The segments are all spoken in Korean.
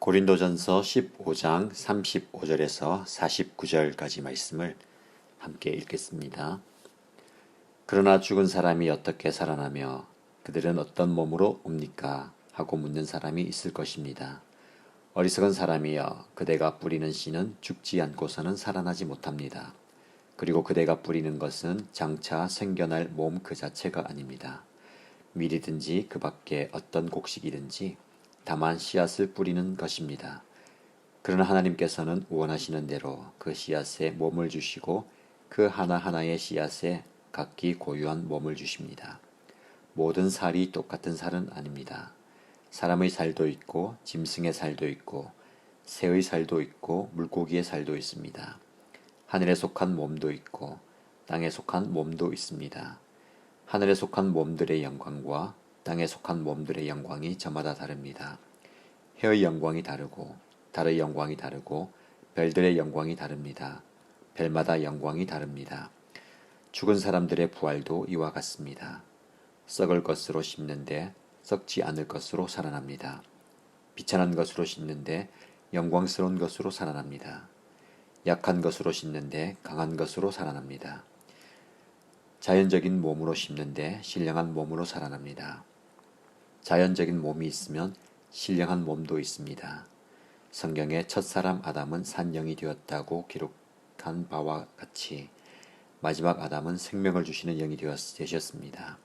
고린도전서 15장 35절에서 49절까지 말씀을 함께 읽겠습니다. 그러나 죽은 사람이 어떻게 살아나며 그들은 어떤 몸으로 옵니까? 하고 묻는 사람이 있을 것입니다. 어리석은 사람이여, 그대가 뿌리는 씨는 죽지 않고서는 살아나지 못합니다. 그리고 그대가 뿌리는 것은 장차 생겨날 몸 그 자체가 아닙니다. 밀이든지 그 밖에 어떤 곡식이든지 다만 씨앗을 뿌리는 것입니다. 그러나 하나님께서는 원하시는 대로 그 씨앗에 몸을 주시고 그 하나하나의 씨앗에 각기 고유한 몸을 주십니다. 모든 살이 똑같은 살은 아닙니다. 사람의 살도 있고 짐승의 살도 있고 새의 살도 있고 물고기의 살도 있습니다. 하늘에 속한 몸도 있고 땅에 속한 몸도 있습니다. 하늘에 속한 몸들의 영광과 땅에 속한 몸들의 영광이 저마다 다릅니다. 해의 영광이 다르고 달의 영광이 다르고 별들의 영광이 다릅니다. 별마다 영광이 다릅니다. 죽은 사람들의 부활도 이와 같습니다. 썩을 것으로 심는데 썩지 않을 것으로 살아납니다. 비천한 것으로 심는데 영광스러운 것으로 살아납니다. 약한 것으로 심는데 강한 것으로 살아납니다. 자연적인 몸으로 심는데 신령한 몸으로 살아납니다. 자연적인 몸이 있으면 신령한 몸도 있습니다. 성경에 첫사람 아담은 산령이 되었다고 기록한 바와 같이 마지막 아담은 생명을 주시는 영이 되셨습니다.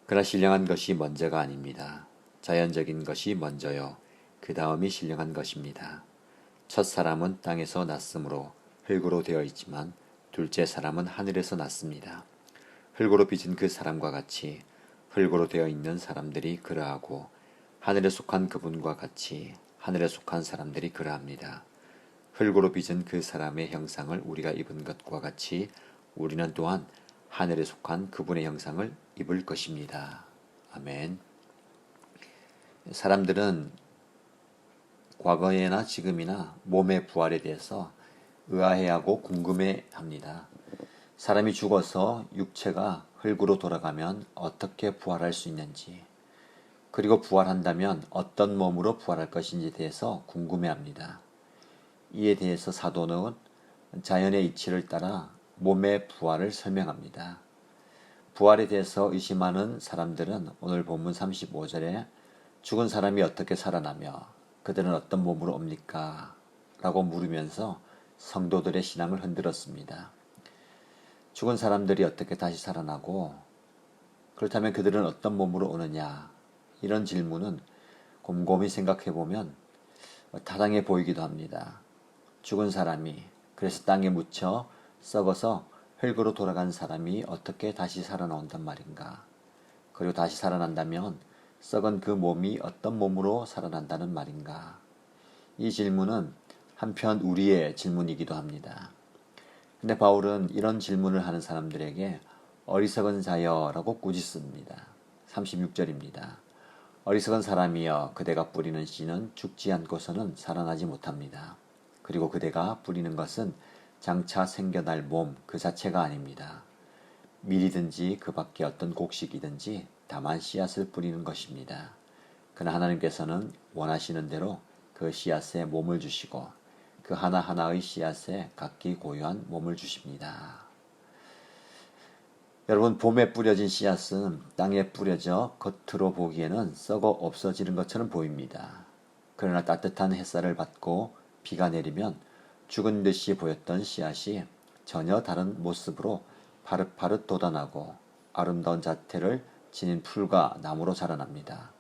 그러나 신령한 것이 먼저가 아닙니다. 자연적인 것이 먼저요. 그 다음이 신령한 것입니다. 첫사람은 땅에서 났으므로 흙으로 되어 있지만 둘째 사람은 하늘에서 났습니다. 흙으로 빚은 그 사람과 같이 흙으로 되어 있는 사람들이 그러하고 하늘에 속한 그분과 같이 하늘에 속한 사람들이 그러합니다. 흙으로 빚은 그 사람의 형상을 우리가 입은 것과 같이 우리는 또한 하늘에 속한 그분의 형상을 입을 것입니다. 아멘. 사람들은 과거에나 지금이나 몸의 부활에 대해서 의아해하고 궁금해합니다. 사람이 죽어서 육체가 흙으로 돌아가면 어떻게 부활할 수 있는지, 그리고 부활한다면 어떤 몸으로 부활할 것인지에 대해서 궁금해합니다. 이에 대해서 사도는 자연의 이치를 따라 몸의 부활을 설명합니다. 부활에 대해서 의심하는 사람들은 오늘 본문 35절에 죽은 사람이 어떻게 살아나며 그들은 어떤 몸으로 옵니까? 라고 물으면서 성도들의 신앙을 흔들었습니다. 죽은 사람들이 어떻게 다시 살아나고 그렇다면 그들은 어떤 몸으로 오느냐? 이런 질문은 곰곰이 생각해보면 타당해 보이기도 합니다. 죽은 사람이 그래서 땅에 묻혀 썩어서 흙으로 돌아간 사람이 어떻게 다시 살아나온단 말인가? 그리고 다시 살아난다면 썩은 그 몸이 어떤 몸으로 살아난다는 말인가? 이 질문은 한편 우리의 질문이기도 합니다. 근데 바울은 이런 질문을 하는 사람들에게 어리석은 자여라고 꾸짖습니다. 36절입니다. 어리석은 사람이여, 그대가 뿌리는 씨는 죽지 않고서는 살아나지 못합니다. 그리고 그대가 뿌리는 것은 장차 생겨날 몸 그 자체가 아닙니다. 밀이든지 그 밖에 어떤 곡식이든지 다만 씨앗을 뿌리는 것입니다. 그러나 하나님께서는 원하시는 대로 그 씨앗에 몸을 주시고 그 하나하나의 씨앗에 각기 고유한 몸을 주십니다. 여러분, 봄에 뿌려진 씨앗은 땅에 뿌려져 겉으로 보기에는 썩어 없어지는 것처럼 보입니다. 그러나 따뜻한 햇살을 받고 비가 내리면 죽은 듯이 보였던 씨앗이 전혀 다른 모습으로 파릇파릇 돋아나고 아름다운 자태를 지닌 풀과 나무로 자라납니다.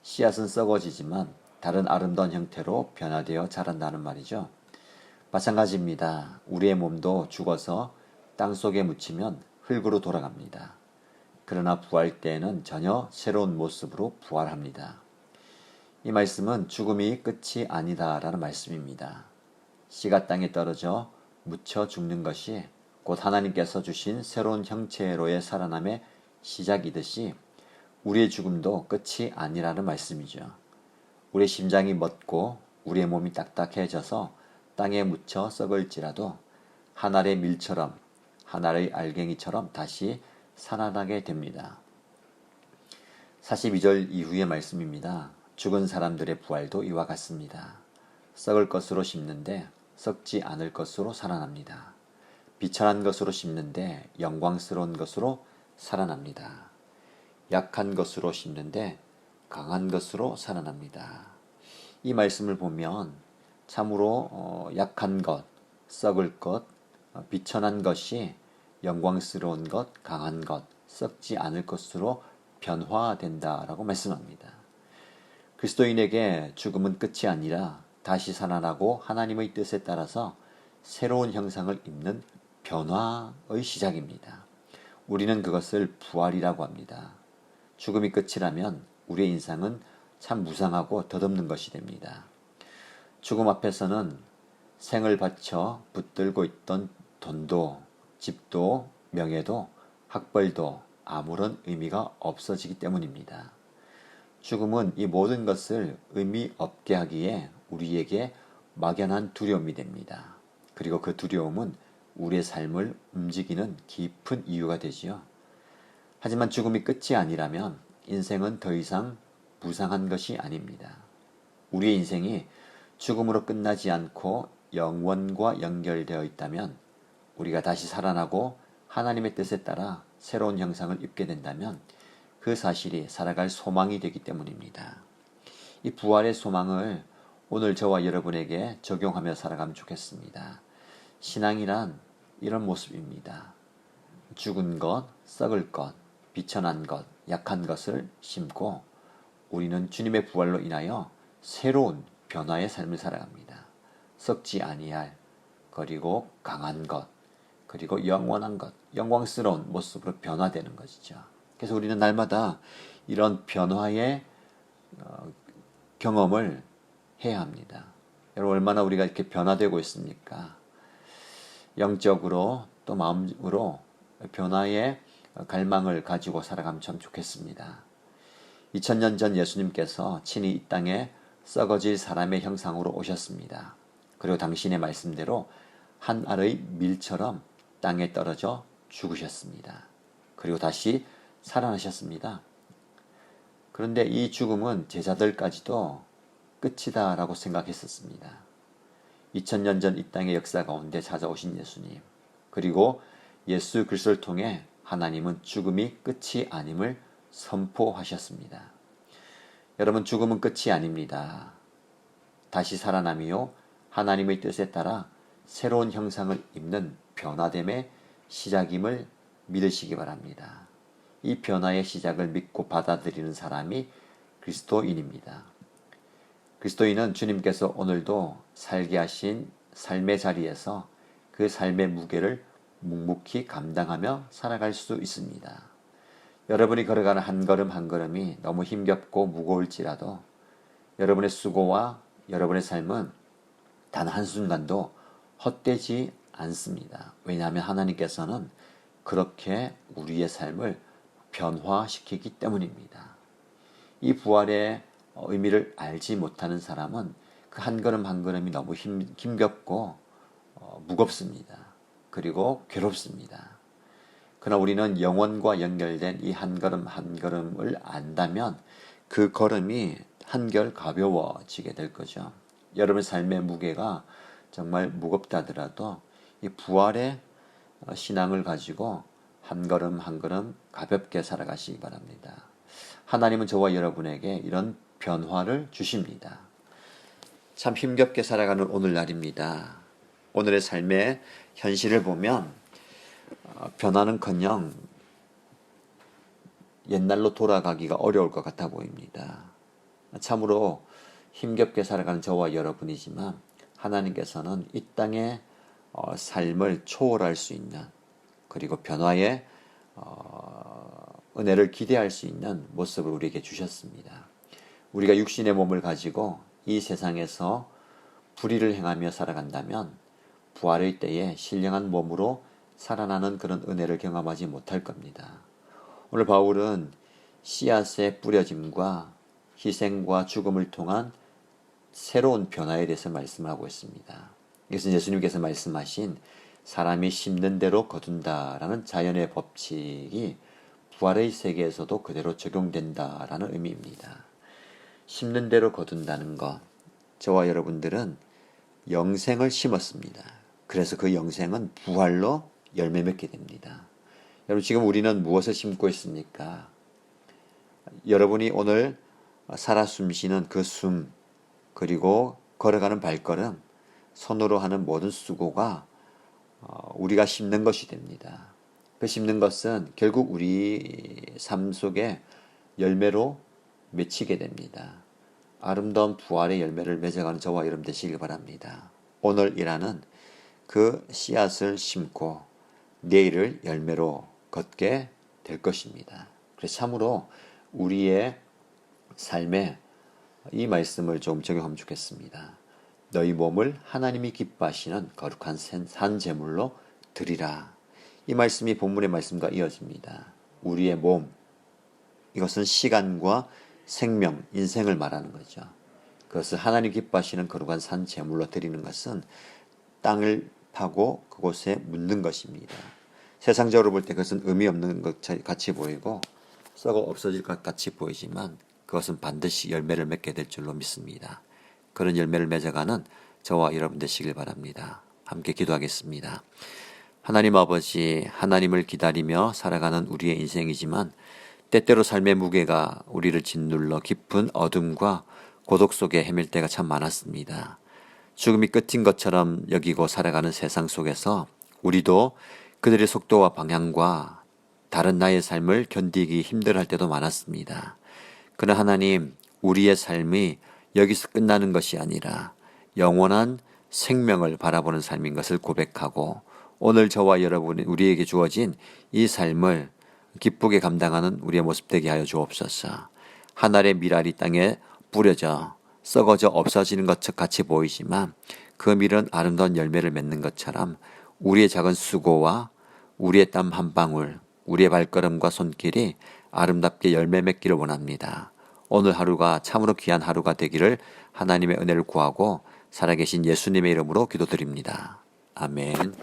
씨앗은 썩어지지만 다른 아름다운 형태로 변화되어 자란다는 말이죠. 마찬가지입니다. 우리의 몸도 죽어서 땅 속에 묻히면 흙으로 돌아갑니다. 그러나 부활 때에는 전혀 새로운 모습으로 부활합니다. 이 말씀은 죽음이 끝이 아니다라는 말씀입니다. 씨가 땅에 떨어져 묻혀 죽는 것이 곧 하나님께서 주신 새로운 형체로의 살아남의 시작이듯이 우리의 죽음도 끝이 아니라는 말씀이죠. 우리의 심장이 멎고 우리의 몸이 딱딱해져서 땅에 묻혀 썩을지라도 하늘의 밀처럼 하늘의 알갱이처럼 다시 살아나게 됩니다. 42절 이후의 말씀입니다. 죽은 사람들의 부활도 이와 같습니다. 썩을 것으로 심는데 썩지 않을 것으로 살아납니다. 비천한 것으로 심는데 영광스러운 것으로 살아납니다. 약한 것으로 심는데 강한 것으로 살아납니다. 이 말씀을 보면 참으로 약한 것, 썩을 것, 비천한 것이 영광스러운 것, 강한 것, 썩지 않을 것으로 변화된다라고 말씀합니다. 그리스도인에게 죽음은 끝이 아니라 다시 살아나고 하나님의 뜻에 따라서 새로운 형상을 입는 변화의 시작입니다. 우리는 그것을 부활이라고 합니다. 죽음이 끝이라면 우리의 인생은 참 무상하고 덧없는 것이 됩니다. 죽음 앞에서는 생을 바쳐 붙들고 있던 돈도, 집도, 명예도, 학벌도 아무런 의미가 없어지기 때문입니다. 죽음은 이 모든 것을 의미 없게 하기에 우리에게 막연한 두려움이 됩니다. 그리고 그 두려움은 우리의 삶을 움직이는 깊은 이유가 되지요. 하지만 죽음이 끝이 아니라면 인생은 더 이상 무상한 것이 아닙니다. 우리의 인생이 죽음으로 끝나지 않고 영원과 연결되어 있다면, 우리가 다시 살아나고 하나님의 뜻에 따라 새로운 형상을 입게 된다면 그 사실이 살아갈 소망이 되기 때문입니다. 이 부활의 소망을 오늘 저와 여러분에게 적용하며 살아가면 좋겠습니다. 신앙이란 이런 모습입니다. 죽은 것, 썩을 것, 비천한 것, 약한 것을 심고 우리는 주님의 부활로 인하여 새로운 변화의 삶을 살아갑니다. 썩지 아니할, 그리고 강한 것, 그리고 영원한 것, 영광스러운 모습으로 변화되는 것이죠. 그래서 우리는 날마다 이런 변화의 경험을 해야 합니다. 여러분, 얼마나 우리가 이렇게 변화되고 있습니까? 영적으로 또 마음으로 변화의 갈망을 가지고 살아가면 참 좋겠습니다. 2000년 전 예수님께서 친히 이 땅에 썩어질 사람의 형상으로 오셨습니다. 그리고 당신의 말씀대로 한 알의 밀처럼 땅에 떨어져 죽으셨습니다. 그리고 다시 살아나셨습니다. 그런데 이 죽음은 제자들까지도 끝이다라고 생각했었습니다. 2000년 전 이 땅의 역사 가운데 찾아오신 예수님, 그리고 예수 그리스도를 통해 하나님은 죽음이 끝이 아님을 선포하셨습니다. 여러분, 죽음은 끝이 아닙니다. 다시 살아남이요 하나님의 뜻에 따라 새로운 형상을 입는 변화됨의 시작임을 믿으시기 바랍니다. 이 변화의 시작을 믿고 받아들이는 사람이 그리스도인입니다. 그리스도인은 주님께서 오늘도 살게 하신 삶의 자리에서 그 삶의 무게를 묵묵히 감당하며 살아갈 수 있습니다. 여러분이 걸어가는 한 걸음 한 걸음이 너무 힘겹고 무거울지라도 여러분의 수고와 여러분의 삶은 단 한순간도 헛되지 않습니다. 왜냐하면 하나님께서는 그렇게 우리의 삶을 변화시키기 때문입니다. 이 부활의 의미를 알지 못하는 사람은 그 한 걸음 한 걸음이 너무 힘겹고 무겁습니다. 그리고 괴롭습니다. 그러나 우리는 영원과 연결된 이 한 걸음 한 걸음을 안다면 그 걸음이 한결 가벼워지게 될 거죠. 여러분의 삶의 무게가 정말 무겁다 하더라도 이 부활의 신앙을 가지고 한 걸음 한 걸음 가볍게 살아가시기 바랍니다. 하나님은 저와 여러분에게 이런 변화를 주십니다. 참 힘겹게 살아가는 오늘날입니다. 오늘의 삶의 현실을 보면 변화는커녕 옛날로 돌아가기가 어려울 것 같아 보입니다. 참으로 힘겹게 살아가는 저와 여러분이지만 하나님께서는 이 땅의 삶을 초월할 수 있는, 그리고 변화의 은혜를 기대할 수 있는 모습을 우리에게 주셨습니다. 우리가 육신의 몸을 가지고 이 세상에서 불의를 행하며 살아간다면 부활의 때에 신령한 몸으로 살아나는 그런 은혜를 경험하지 못할 겁니다. 오늘 바울은 씨앗의 뿌려짐과 희생과 죽음을 통한 새로운 변화에 대해서 말씀하고 있습니다. 이것은 예수님께서 말씀하신 사람이 심는 대로 거둔다라는 자연의 법칙이 부활의 세계에서도 그대로 적용된다라는 의미입니다. 심는 대로 거둔다는 것. 저와 여러분들은 영생을 심었습니다. 그래서 그 영생은 부활로 열매 맺게 됩니다. 여러분, 지금 우리는 무엇을 심고 있습니까? 여러분이 오늘 살아 숨쉬는 그 숨, 그리고 걸어가는 발걸음, 손으로 하는 모든 수고가 우리가 심는 것이 됩니다. 그 심는 것은 결국 우리 삶 속에 열매로 맺히게 됩니다. 아름다운 부활의 열매를 맺어가는 저와 여러분 되시길 바랍니다. 오늘 일하는 그 씨앗을 심고 내일을 열매로 걷게 될 것입니다. 그래서 참으로 우리의 삶에 이 말씀을 좀 적용하면 좋겠습니다. 너희 몸을 하나님이 기뻐하시는 거룩한 산 제물로 드리라. 이 말씀이 본문의 말씀과 이어집니다. 우리의 몸, 이것은 시간과 생명, 인생을 말하는 거죠. 그것을 하나님 기뻐하시는 거룩한 산 제물로 드리는 것은 땅을 파고 그곳에 묻는 것입니다. 세상적으로 볼 때 그것은 의미 없는 것 같이 보이고 썩어 없어질 것 같이 보이지만 그것은 반드시 열매를 맺게 될 줄로 믿습니다. 그런 열매를 맺어가는 저와 여러분 되시길 바랍니다. 함께 기도하겠습니다. 하나님 아버지, 하나님을 기다리며 살아가는 우리의 인생이지만 때때로 삶의 무게가 우리를 짓눌러 깊은 어둠과 고독 속에 헤맬 때가 참 많았습니다. 죽음이 끝인 것처럼 여기고 살아가는 세상 속에서 우리도 그들의 속도와 방향과 다른 나의 삶을 견디기 힘들어할 때도 많았습니다. 그러나 하나님, 우리의 삶이 여기서 끝나는 것이 아니라 영원한 생명을 바라보는 삶인 것을 고백하고 오늘 저와 여러분이 우리에게 주어진 이 삶을 기쁘게 감당하는 우리의 모습 되게 하여 주옵소서. 하늘의 밀알이 땅에 뿌려져 썩어져 없어지는 것 같이 보이지만 그 밀은 아름다운 열매를 맺는 것처럼 우리의 작은 수고와 우리의 땀 한 방울, 우리의 발걸음과 손길이 아름답게 열매 맺기를 원합니다. 오늘 하루가 참으로 귀한 하루가 되기를 하나님의 은혜를 구하고 살아계신 예수님의 이름으로 기도드립니다. 아멘.